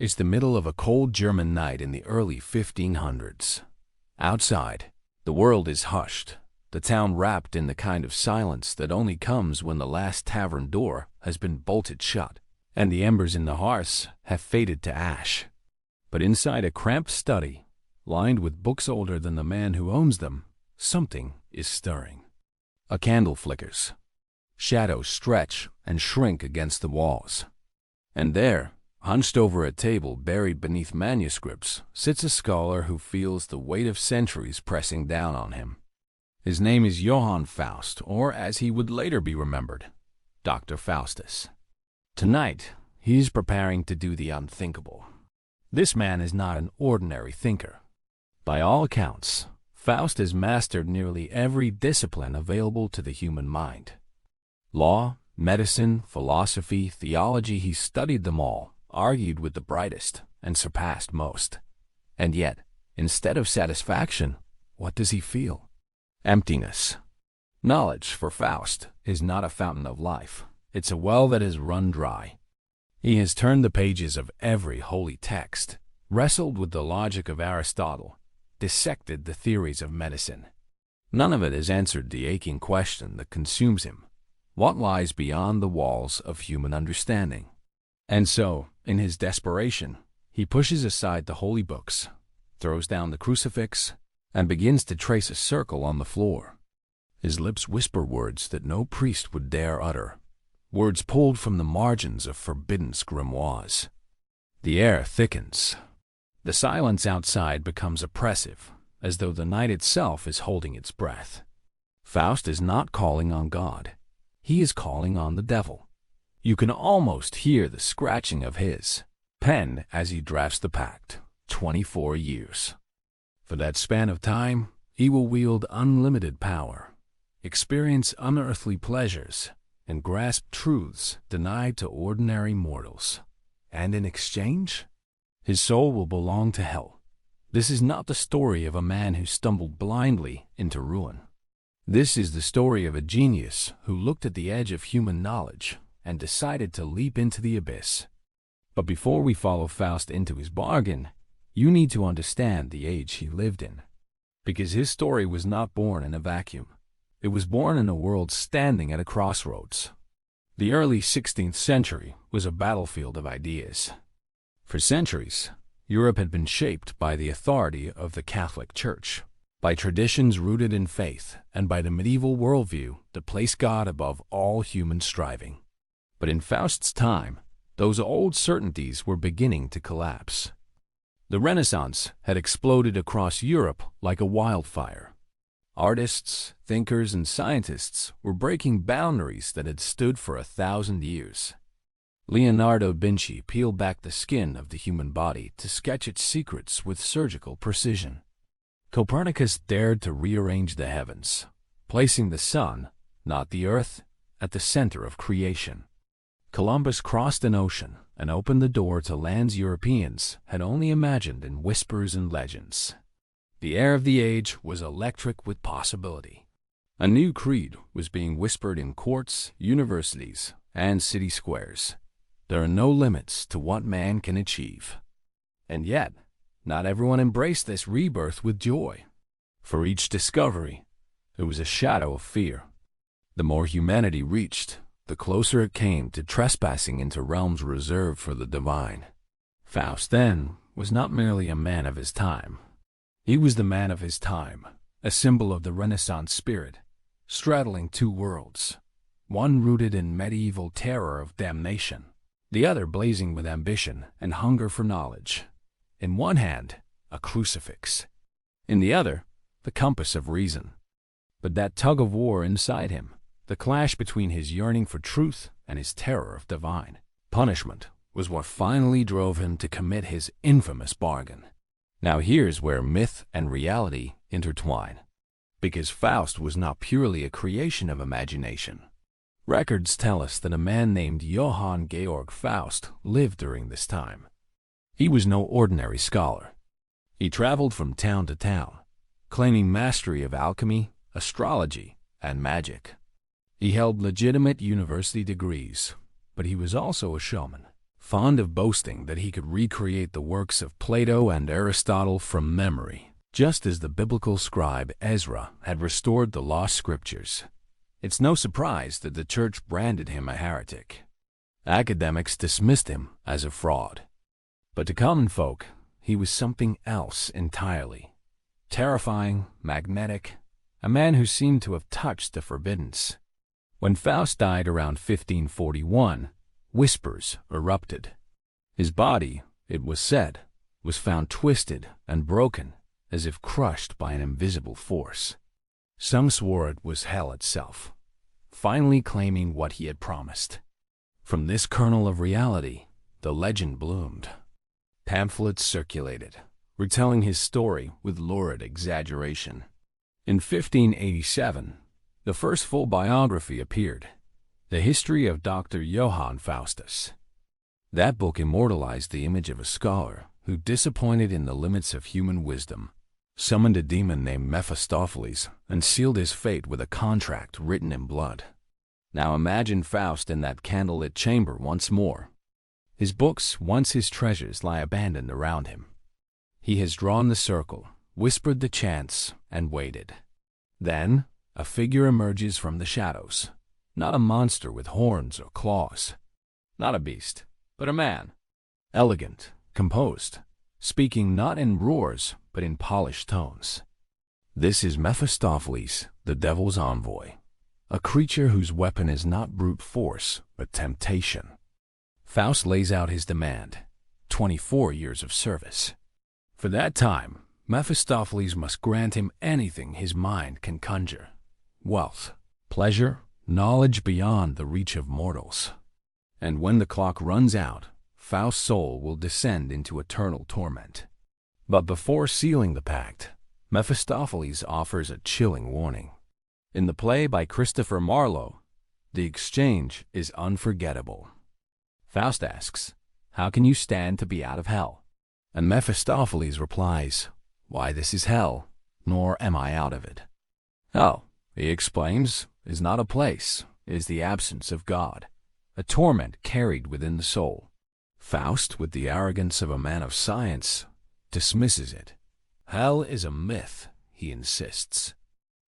It's the middle of a cold German night in the early 1500s. Outside, the world is hushed, the town wrapped in the kind of silence that only comes when the last tavern door has been bolted shut, and the embers in the hearths have faded to ash. But inside a cramped study, lined with books older than the man who owns them, something is stirring. A candle flickers. Shadows stretch and shrink against the walls. And there, hunched over a table buried beneath manuscripts, sits a scholar who feels the weight of centuries pressing down on him. His name is Johann Faust, or as he would later be remembered, Dr. Faustus. Tonight, he is preparing to do the unthinkable. This man is not an ordinary thinker. By all accounts, Faust has mastered nearly every discipline available to the human mind. Law, medicine, philosophy, theology, he studied them all, argued with the brightest, and surpassed most. And yet, instead of satisfaction, what does he feel? Emptiness. Knowledge, for Faust, is not a fountain of life. It's a well that has run dry. He has turned the pages of every holy text, wrestled with the logic of Aristotle, dissected the theories of medicine. None of it has answered the aching question that consumes him. What lies beyond the walls of human understanding? And so, in his desperation, he pushes aside the holy books, throws down the crucifix, and begins to trace a circle on the floor. His lips whisper words that no priest would dare utter, words pulled from the margins of forbidden grimoires. The air thickens. The silence outside becomes oppressive, as though the night itself is holding its breath. Faust is not calling on God. He is calling on the devil. You can almost hear the scratching of his pen as he drafts the pact. 24 years. For that span of time, he will wield unlimited power, experience unearthly pleasures, and grasp truths denied to ordinary mortals. And in exchange, his soul will belong to hell. This is not the story of a man who stumbled blindly into ruin. This is the story of a genius who looked at the edge of human knowledge and decided to leap into the abyss. But before we follow Faust into his bargain, you need to understand the age he lived in. Because his story was not born in a vacuum. It was born in a world standing at a crossroads. The early 16th century was a battlefield of ideas. For centuries, Europe had been shaped by the authority of the Catholic Church, by traditions rooted in faith, and by the medieval worldview that placed God above all human striving. But in Faust's time, those old certainties were beginning to collapse. The Renaissance had exploded across Europe like a wildfire. Artists, thinkers, and scientists were breaking boundaries that had stood for 1,000 years. Leonardo da Vinci peeled back the skin of the human body to sketch its secrets with surgical precision. Copernicus dared to rearrange the heavens, placing the sun, not the earth, at the center of creation. Columbus crossed an ocean and opened the door to lands Europeans had only imagined in whispers and legends. The air of the age was electric with possibility. A new creed was being whispered in courts, universities, and city squares. There are no limits to what man can achieve. And yet, not everyone embraced this rebirth with joy. For each discovery, there was a shadow of fear. The more humanity reached, the closer it came to trespassing into realms reserved for the divine. Faust, then, was not merely a man of his time. He was the man of his time, a symbol of the Renaissance spirit, straddling two worlds, one rooted in medieval terror of damnation, the other blazing with ambition and hunger for knowledge. In one hand, a crucifix. In the other, the compass of reason. But that tug of war inside him, the clash between his yearning for truth and his terror of divine punishment, was what finally drove him to commit his infamous bargain. Now here's where myth and reality intertwine. Because Faust was not purely a creation of imagination. Records tell us that a man named Johann Georg Faust lived during this time. He was no ordinary scholar. He traveled from town to town, claiming mastery of alchemy, astrology, and magic. He held legitimate university degrees, but he was also a showman, fond of boasting that he could recreate the works of Plato and Aristotle from memory, just as the biblical scribe Ezra had restored the lost scriptures. It's no surprise that the church branded him a heretic. Academics dismissed him as a fraud. But to common folk, he was something else entirely. Terrifying, magnetic, a man who seemed to have touched the forbiddance. When Faust died around 1541, whispers erupted. His body, it was said, was found twisted and broken, as if crushed by an invisible force. Some swore it was hell itself, finally claiming what he had promised. From this kernel of reality, the legend bloomed. Pamphlets circulated, retelling his story with lurid exaggeration. In 1587, the first full biography appeared, The History of Dr. Johann Faustus. That book immortalized the image of a scholar who, disappointed in the limits of human wisdom, summoned a demon named Mephistopheles and sealed his fate with a contract written in blood. Now imagine Faust in that candlelit chamber once more. His books, once his treasures, lie abandoned around him. He has drawn the circle, whispered the chants, and waited. Then a figure emerges from the shadows, not a monster with horns or claws, not a beast, but a man, elegant, composed, speaking not in roars but in polished tones. This is Mephistopheles, the devil's envoy, a creature whose weapon is not brute force but temptation. Faust lays out his demand, 24 years of service. For that time, Mephistopheles must grant him anything his mind can conjure: wealth, pleasure, knowledge beyond the reach of mortals. And when the clock runs out, Faust's soul will descend into eternal torment. But before sealing the pact, Mephistopheles offers a chilling warning. In the play by Christopher Marlowe, the exchange is unforgettable. Faust asks, "How can you stand to be out of hell?" And Mephistopheles replies, "Why, this is hell, nor am I out of it." Hell, he explains, is not a place, it is the absence of God, a torment carried within the soul. Faust, with the arrogance of a man of science, dismisses it. Hell is a myth, he insists.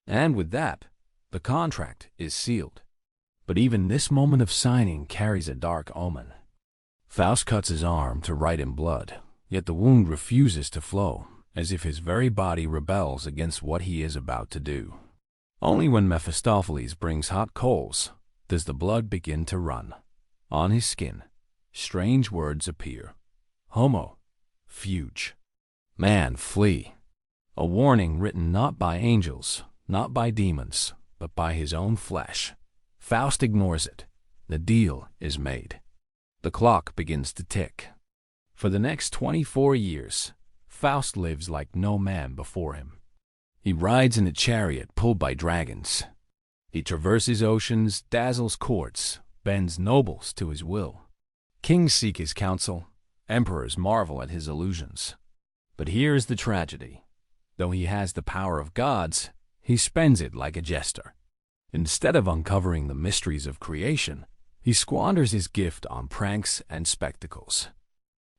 And with that, the contract is sealed. But even this moment of signing carries a dark omen. Faust cuts his arm to write in blood, yet the wound refuses to flow, as if his very body rebels against what he is about to do. Only when Mephistopheles brings hot coals does the blood begin to run. On his skin, strange words appear. Homo, fuge. Man, flee. A warning written not by angels, not by demons, but by his own flesh. Faust ignores it. The deal is made. The clock begins to tick. For the next 24 years, Faust lives like no man before him. He rides in a chariot pulled by dragons. He traverses oceans, dazzles courts, bends nobles to his will. Kings seek his counsel, emperors marvel at his illusions. But here is the tragedy. Though he has the power of gods, he spends it like a jester. Instead of uncovering the mysteries of creation, he squanders his gift on pranks and spectacles.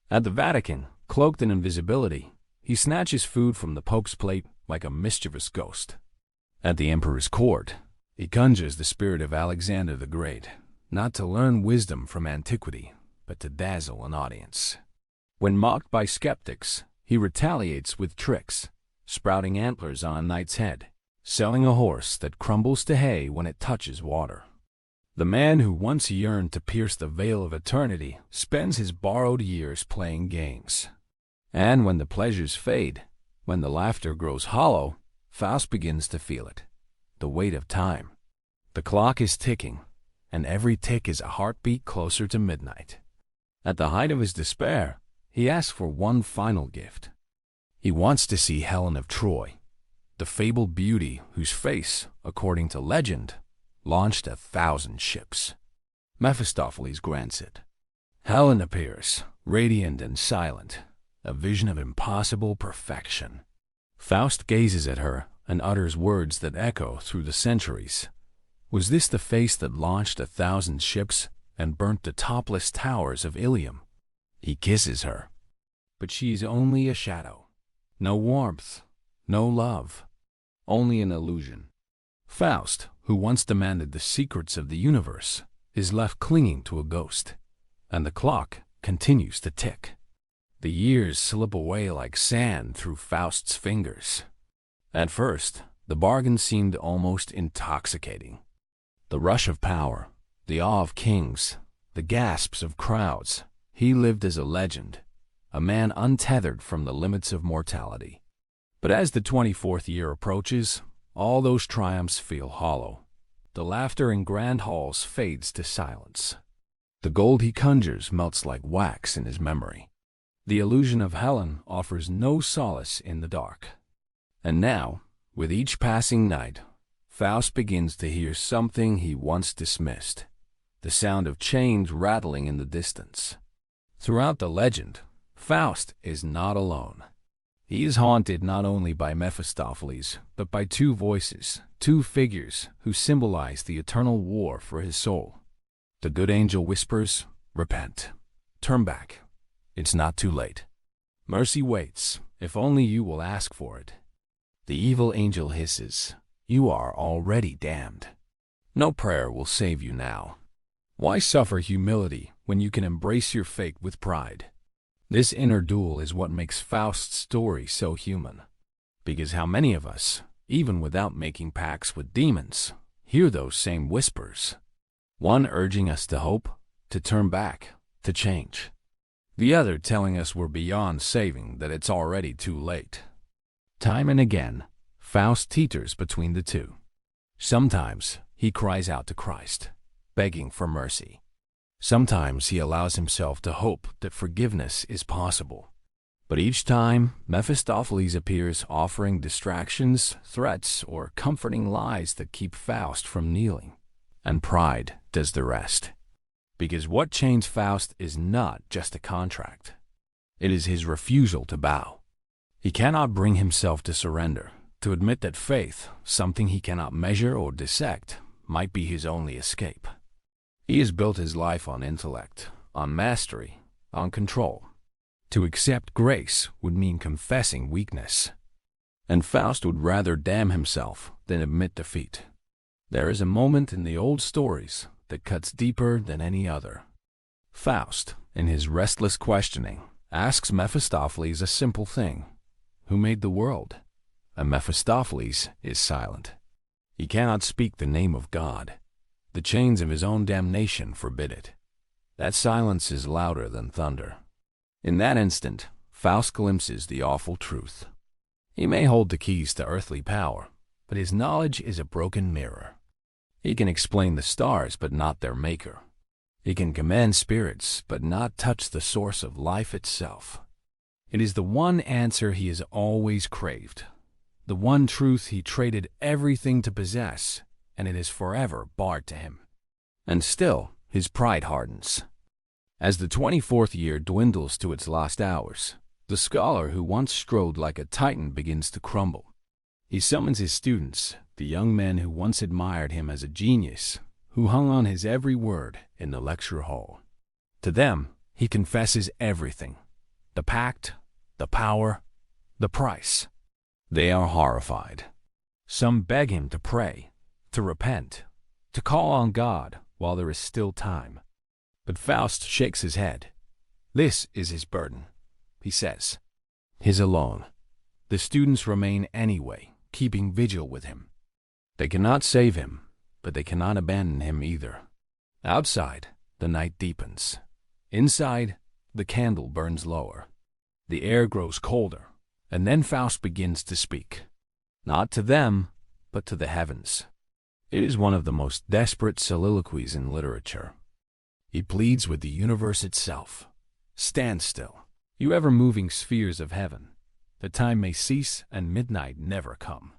At the Vatican, cloaked in invisibility, he snatches food from the Pope's plate like a mischievous ghost. At the emperor's court, he conjures the spirit of Alexander the Great, not to learn wisdom from antiquity, but to dazzle an audience. When mocked by skeptics, he retaliates with tricks, sprouting antlers on a knight's head, selling a horse that crumbles to hay when it touches water. The man who once yearned to pierce the veil of eternity spends his borrowed years playing games. And when the pleasures fade, when the laughter grows hollow, Faust begins to feel it, the weight of time. The clock is ticking, and every tick is a heartbeat closer to midnight. At the height of his despair, he asks for one final gift. He wants to see Helen of Troy, the fabled beauty whose face, according to legend, launched 1,000 ships. Mephistopheles grants it. Helen appears, radiant and silent, a vision of impossible perfection. Faust gazes at her and utters words that echo through the centuries. Was this the face that launched 1,000 ships, and burnt the topless towers of Ilium. He kisses her, but she's only a shadow. No warmth, no love, only an illusion. Faust, who once demanded the secrets of the universe, is left clinging to a ghost, and the clock continues to tick. The years slip away like sand through Faust's fingers. At first, the bargain seemed almost intoxicating. The rush of power, the awe of kings, the gasps of crowds. He lived as a legend, a man untethered from the limits of mortality. But as the 24th year approaches, all those triumphs feel hollow. The laughter in grand halls fades to silence. The gold he conjures melts like wax in his memory. The illusion of Helen offers no solace in the dark. And now, with each passing night, Faust begins to hear something he once dismissed, the sound of chains rattling in the distance. Throughout the legend, Faust is not alone. He is haunted not only by Mephistopheles, but by two voices, two figures who symbolize the eternal war for his soul. The good angel whispers, "Repent. Turn back. It's not too late. Mercy waits, if only you will ask for it." The evil angel hisses, "You are already damned. No prayer will save you now. Why suffer humility when you can embrace your fate with pride?" This inner duel is what makes Faust's story so human. Because how many of us, even without making pacts with demons, hear those same whispers? One urging us to hope, to turn back, to change. The other telling us we're beyond saving, that it's already too late. Time and again, Faust teeters between the two. Sometimes he cries out to Christ, begging for mercy. Sometimes he allows himself to hope that forgiveness is possible. But each time, Mephistopheles appears offering distractions, threats, or comforting lies that keep Faust from kneeling. And pride does the rest. Because what chains Faust is not just a contract. It is his refusal to bow. He cannot bring himself to surrender, to admit that faith, something he cannot measure or dissect, might be his only escape. He has built his life on intellect, on mastery, on control. To accept grace would mean confessing weakness. And Faust would rather damn himself than admit defeat. There is a moment in the old stories that cuts deeper than any other. Faust, in his restless questioning, asks Mephistopheles a simple thing: who made the world? And Mephistopheles is silent. He cannot speak the name of God. The chains of his own damnation forbid it. That silence is louder than thunder. In that instant, Faust glimpses the awful truth. He may hold the keys to earthly power, but his knowledge is a broken mirror. He can explain the stars, but not their maker. He can command spirits, but not touch the source of life itself. It is the one answer he has always craved, the one truth he traded everything to possess, and it is forever barred to him. And still, his pride hardens. As the 24th year dwindles to its last hours, the scholar who once strode like a titan begins to crumble. He summons his students, the young men who once admired him as a genius, who hung on his every word in the lecture hall. To them, he confesses everything: the pact, the power, the price. They are horrified. Some beg him to pray, to repent, to call on God while there is still time. But Faust shakes his head. This is his burden, he says. His alone. The students remain anyway, keeping vigil with him. They cannot save him, but they cannot abandon him either. Outside, the night deepens. Inside, the candle burns lower. The air grows colder, and then Faust begins to speak. Not to them, but to the heavens. It is one of the most desperate soliloquies in literature. He pleads with the universe itself. Stand still, you ever-moving spheres of heaven. The time may cease and midnight never come.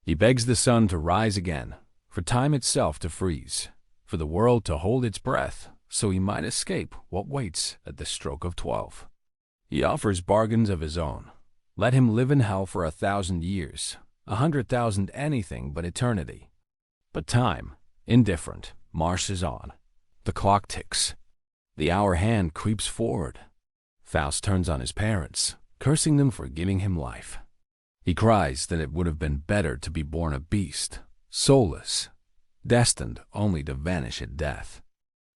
He begs the sun to rise again, for time itself to freeze, for the world to hold its breath, so he might escape what waits at the stroke of 12. He offers bargains of his own. Let him live in hell for 1,000 years, 100,000 anything but eternity. But time, indifferent, marches on. The clock ticks. The hour hand creeps forward. Faust turns on his parents, cursing them for giving him life. He cries that it would have been better to be born a beast, soulless, destined only to vanish at death.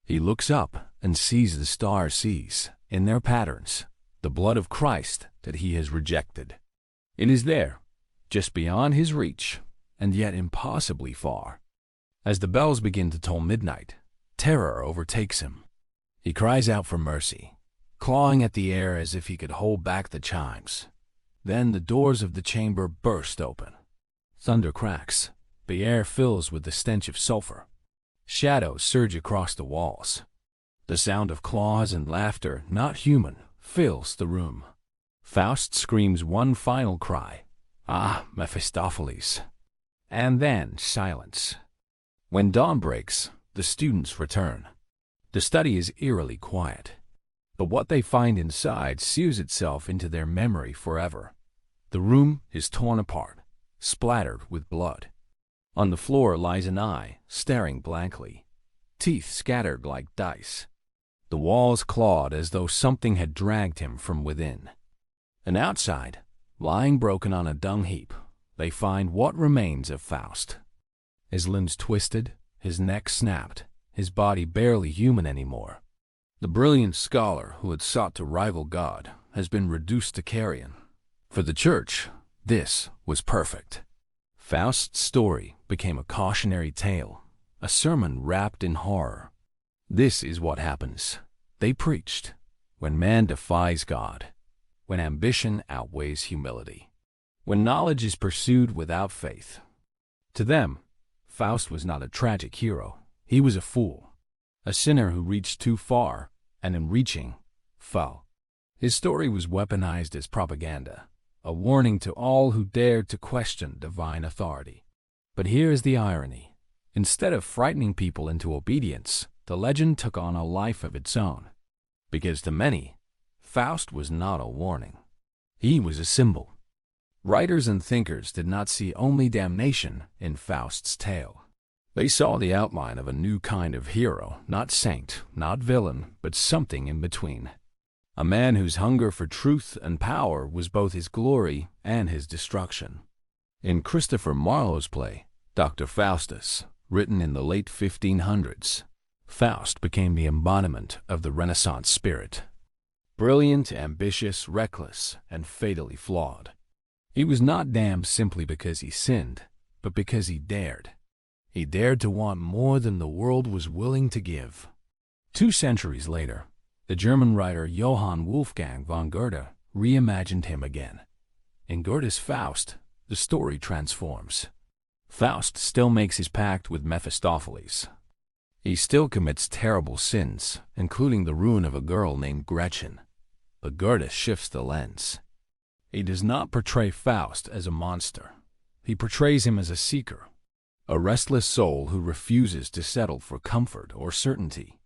He looks up and sees the stars sees, in their patterns, the blood of Christ that he has rejected. It is there, just beyond his reach, and yet impossibly far. As the bells begin to toll midnight, terror overtakes him. He cries out for mercy, clawing at the air as if he could hold back the chimes. Then the doors of the chamber burst open. Thunder cracks. The air fills with the stench of sulfur. Shadows surge across the walls. The sound of claws and laughter, not human, fills the room. Faust screams one final cry, "Ah, Mephistopheles!" And then silence. When dawn breaks, the students return. The study is eerily quiet, but what they find inside sears itself into their memory forever. The room is torn apart, splattered with blood. On the floor lies an eye, staring blankly, teeth scattered like dice. The walls clawed as though something had dragged him from within. And outside, lying broken on a dung heap, they find what remains of Faust. His limbs twisted, his neck snapped, his body barely human anymore. The brilliant scholar who had sought to rival God has been reduced to carrion. For the church, this was perfect. Faust's story became a cautionary tale, a sermon wrapped in horror. This is what happens, they preached, when man defies God, when ambition outweighs humility, when knowledge is pursued without faith. To them, Faust was not a tragic hero. He was a fool, a sinner who reached too far, and in reaching, fell. His story was weaponized as propaganda, a warning to all who dared to question divine authority. But here is the irony. Instead of frightening people into obedience, the legend took on a life of its own. Because to many, Faust was not a warning. He was a symbol. Writers and thinkers did not see only damnation in Faust's tale. They saw the outline of a new kind of hero, not saint, not villain, but something in between. A man whose hunger for truth and power was both his glory and his destruction. In Christopher Marlowe's play, Dr. Faustus, written in the late 1500s, Faust became the embodiment of the Renaissance spirit. Brilliant, ambitious, reckless, and fatally flawed. He was not damned simply because he sinned, but because he dared. He dared to want more than the world was willing to give. 2 centuries later, the German writer Johann Wolfgang von Goethe reimagined him again. In Goethe's Faust, the story transforms. Faust still makes his pact with Mephistopheles. He still commits terrible sins, including the ruin of a girl named Gretchen. But Goethe shifts the lens. He does not portray Faust as a monster. He portrays him as a seeker, a restless soul who refuses to settle for comfort or certainty.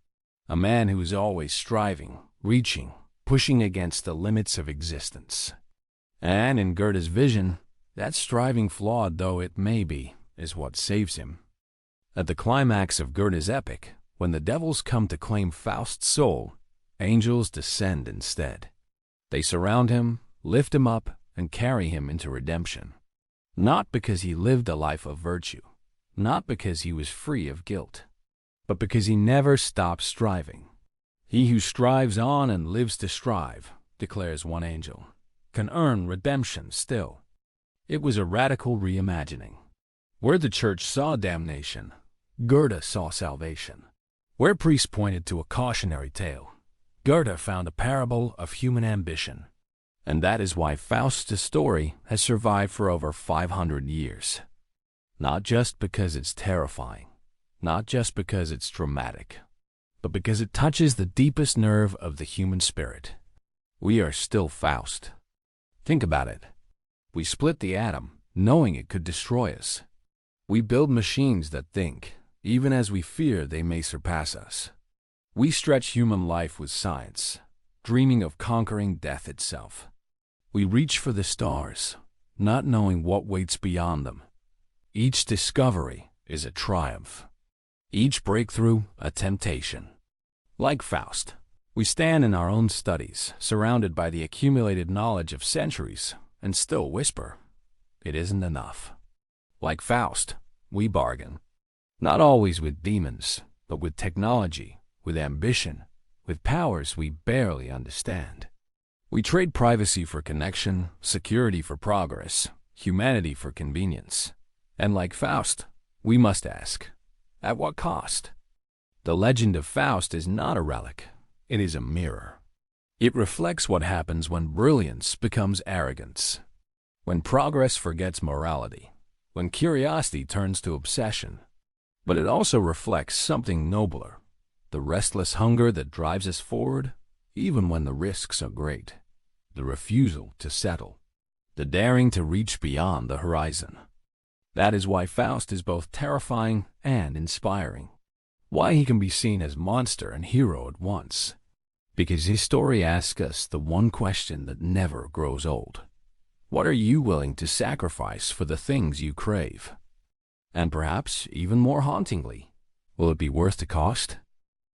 A man who is always striving, reaching, pushing against the limits of existence. And in Goethe's vision, that striving, flawed though it may be, is what saves him. At the climax of Goethe's epic, when the devils come to claim Faust's soul, angels descend instead. They surround him, lift him up, and carry him into redemption. Not because he lived a life of virtue, not because he was free of guilt, but because he never stopped striving. He who strives on and lives to strive, declares one angel, can earn redemption still. It was a radical reimagining. Where the church saw damnation, Goethe saw salvation. Where priests pointed to a cautionary tale, Goethe found a parable of human ambition. And that is why Faust's story has survived for over 500 years. Not just because it's terrifying, not just because it's dramatic, but because it touches the deepest nerve of the human spirit. We are still Faust. Think about it. We split the atom, knowing it could destroy us. We build machines that think, even as we fear they may surpass us. We stretch human life with science, dreaming of conquering death itself. We reach for the stars, not knowing what waits beyond them. Each discovery is a triumph. Each breakthrough, a temptation. Like Faust, we stand in our own studies, surrounded by the accumulated knowledge of centuries, and still whisper, "It isn't enough." Like Faust, we bargain, not always with demons, but with technology, with ambition, with powers we barely understand. We trade privacy for connection, security for progress, humanity for convenience. And like Faust, we must ask, at what cost? The legend of Faust is not a relic, it is a mirror. It reflects what happens when brilliance becomes arrogance, when progress forgets morality, when curiosity turns to obsession. But it also reflects something nobler, the restless hunger that drives us forward, even when the risks are great, the refusal to settle, the daring to reach beyond the horizon. That is why Faust is both terrifying and inspiring, why he can be seen as monster and hero at once, because his story asks us the one question that never grows old. What are you willing to sacrifice for the things you crave? And perhaps, even more hauntingly, will it be worth the cost?